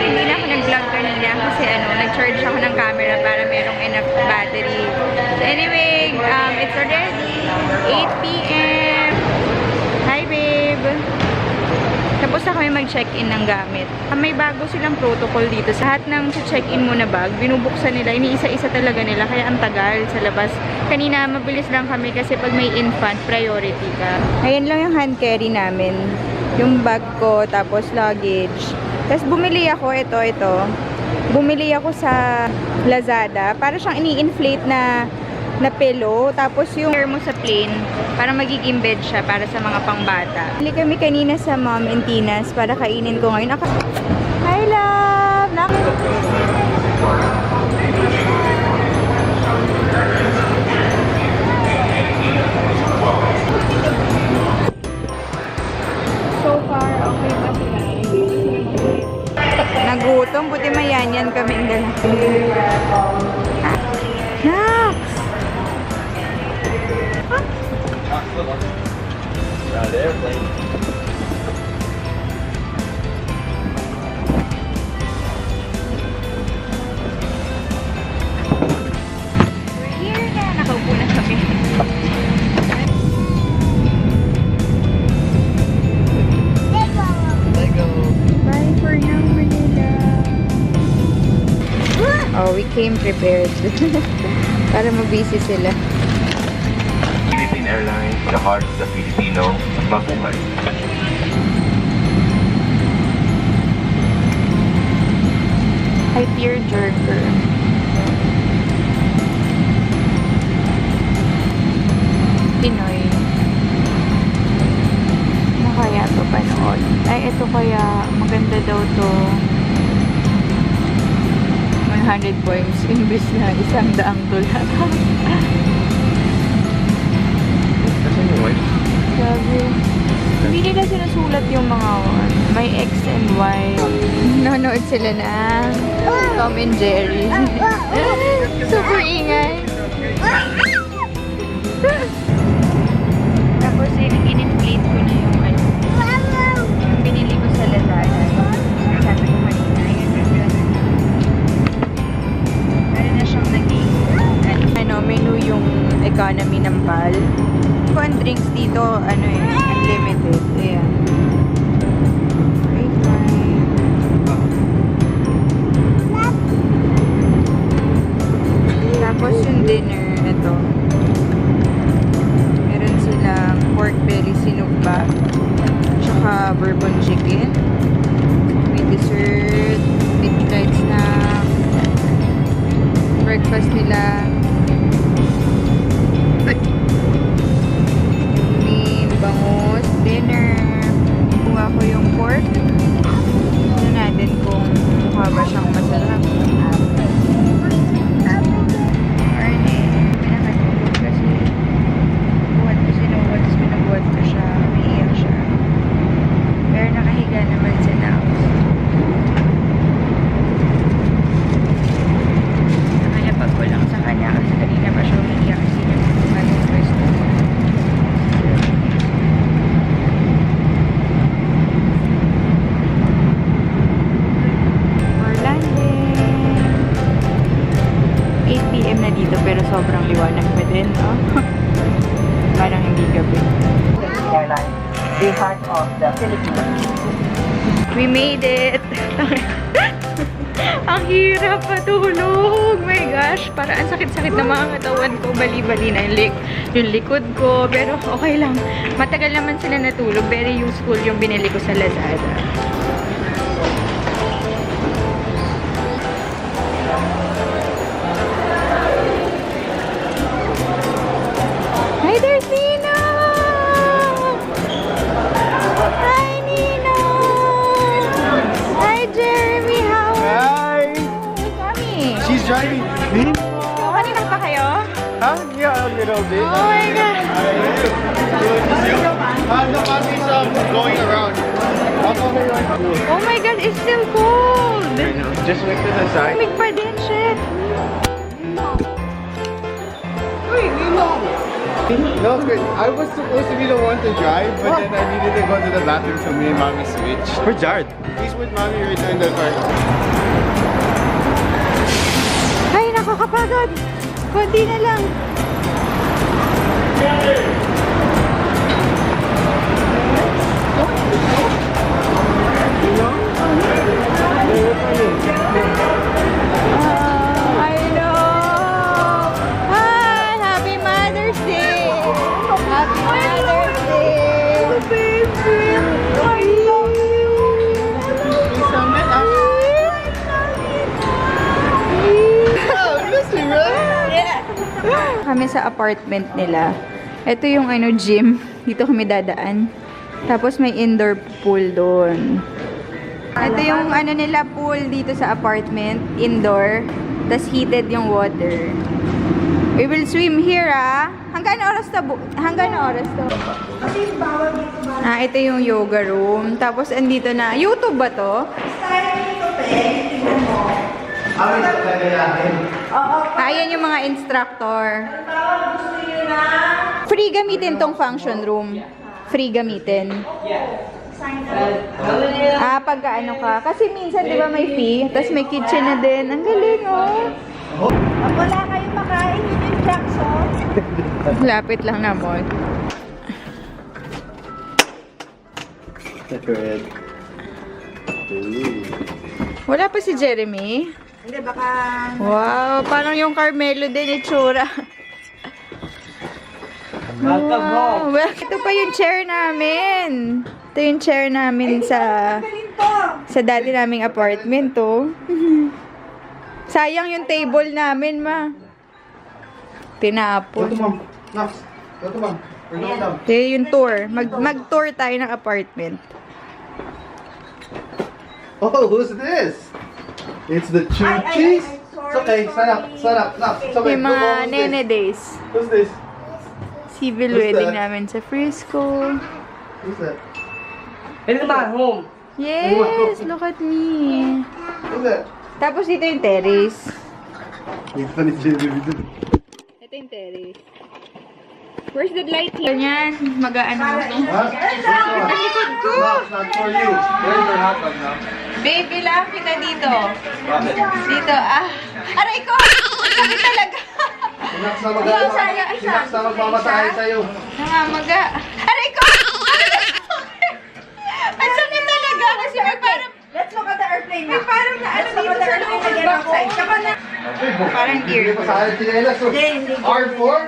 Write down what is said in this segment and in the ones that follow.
Hindi na ako nag-vlog kanina kasi nag-charge ako ng camera para merong enough battery. So anyway, it's already 8 p.m. Hi, babe! Tapos na kami mag-check-in ng gamit. May bago silang protocol dito. Sa lahat ng check-in mo na bag, binubuksan nila. Iniisa-isa talaga nila. Kaya ang tagal sa labas. Kanina, mabilis lang kami kasi pag may infant, priority ka. Ayan lang yung hand carry namin. Yung bag ko, tapos luggage. Tapos bumili ako, ito. Bumili ako sa Lazada. Para siyang ini-inflate na pillow. Tapos yung hair mo sa plane, para magiging bed siya para sa mga pangbata. Bili kami kanina sa Mom and Tina's para kainin ko ngayon. Hi, love! So far, okay pa sila. Nagutom, buti mayanyan kaming dalawa. Nax! Around the airplane. We're here na. Nakaupo na kami. Lego. Bye for now, Manila. Oh, we came prepared. Para mabisi sila. Philippine Airlines, the heart of the Filipino, mabuhay. Hi, tearjerker. Pinoy. Ano kaya ito panood? Ay, ito kaya maganda daw to. 100 points imbis na $100. Kasi mo, eh? Sabi, hindi nila sinusulat yung mga may X and Y. Nanonood sila na Tom and Jerry. Super ingay. Tapos in-inflate ko na yung yung binili ko sa Lazada. Sabi ko kanina, yun. Meron na siyang naging menu yung economy ng PAL. Kung drinks dito, unlimited. Ayan. Great time. Tapos yung dinner, ito. Meron silang pork belly sinugba. Tsaka bourbon chicken. May dessert. Midnight snack. Breakfast nila. Bangus, dinner. Kuha ko yung pork. Tignan natin kung mukha ba siyang masarap. Morning. Pinakatulog kasi buhat ko sinubuhat. Tapos pinabuhat ko siya. Umiiyak siya. Pero nakahiga naman sa naos. Nakalapag ko lang sa kanya kasi kanina pa siya umiiyak kasi nagpupungan yung pwesto. na dito pero sobrang liwanag pa din, no? Parang hindi gabi. Airline, the heart of the Philippines. We made it! Ang hirap matulog! My gosh! Para ang sakit-sakit na mga katawan ko. Bali-bali na yung likod ko. Pero okay lang. Matagal naman sila natulog. Very useful yung binili ko sa Lazada. Hi there, Nina! Hi, Nina! Hi, Jeremy! How are you? Kami! She's driving me? So, kanina pa kayo? Huh? Yeah, a little bit. Oh my God! The bus is going around. Oh my God, it's still cold! I know. Just wait to the side. Lamig pa din, shit! Uy, Lilo! No, good. I was supposed to be the one to drive, but then I needed to go to the bathroom, so me and mommy switched. For Jade. He's with mommy right now in the car. Ay, nakakapagod. Konti na lang. I know. Hi, happy Mother's Day. Happy Mother's Day. Baby, I love you. Kami sa apartment nila. Ito yung gym. Dito kami dadaan. Tapos may indoor pool doon. Ito yung nila pool dito sa apartment. Indoor. Tapos heated yung water. We will swim here Hanggang oras to? Ito yung yoga room. Tapos andito na. YouTube ba to? Ayan yung mga instructor. Free gamitin tong function room. Free gamitin. Pag ka. Kasi minsan, di ba, may fee. Tapos may kitchen na din. Ang galing, Pag wala kayong makain, yun yung Jackson. Lapit lang na mo. Red. Wala pa si Jeremy. Hindi, baka... Wow, parang yung Carmelo din itsura. Wow. Well, ito pa yung chair namin. Ito yung chair namin sa dati naming apartment, Sayang yung table namin, ma. Tinapon. Ito yung tour. Mag-tour tayo ng apartment. Oh, who's this? It's the cheese. It's okay. Stand up. It's okay. Yung mga nene days. Who's this? Civil Who's wedding that? namin sa Frisco. Who's that? It's my home. Yes, look at me. Who's that? Tapos dito yung terrace. Ito ni Jeremy dun. Ito yung terrace. Where's the light here? Yan, mag-ano. Huh? Ang likod ko. No, it's not for you. Where's your hot dog now? Baby lang kita dito. Dito, aray ko! Ang sakit talaga. Sinaks na magmamatay sa'yo. Nangamaga. Aray ko! Ang sakit talaga kasi may parang... Let's look at the airplane May parang na ano dito sa loob ng bako. Parang deer. Pasahin chinelas. R4?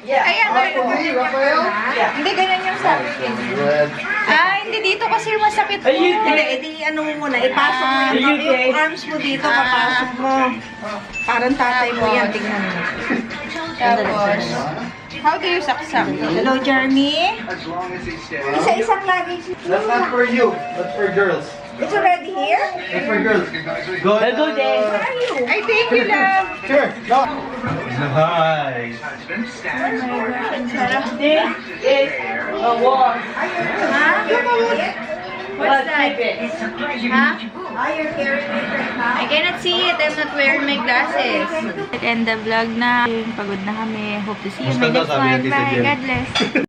Kaya R4D, Rafael? hindi ganyan yung sabi ko. Red. Hindi dito kasi masakit po. Hindi, ano mo muna, ipasok mo yung arms mo dito, papasok mo. Parang tatay mo yan, tingnan mo. Tapos, how do you saksak? Hello, Jeremy. Isa-isang luggage. That's not for you. That's for girls. It's already here? That's for girls. Go, Jade. Where are you? Ay, thank you, love. Sure. No. Nice. What's that? You're carrying it right now? I cannot see it. I'm not wearing my glasses. And the vlog na. Pagod na kami. Hope to see you in my next one. Bye. God bless.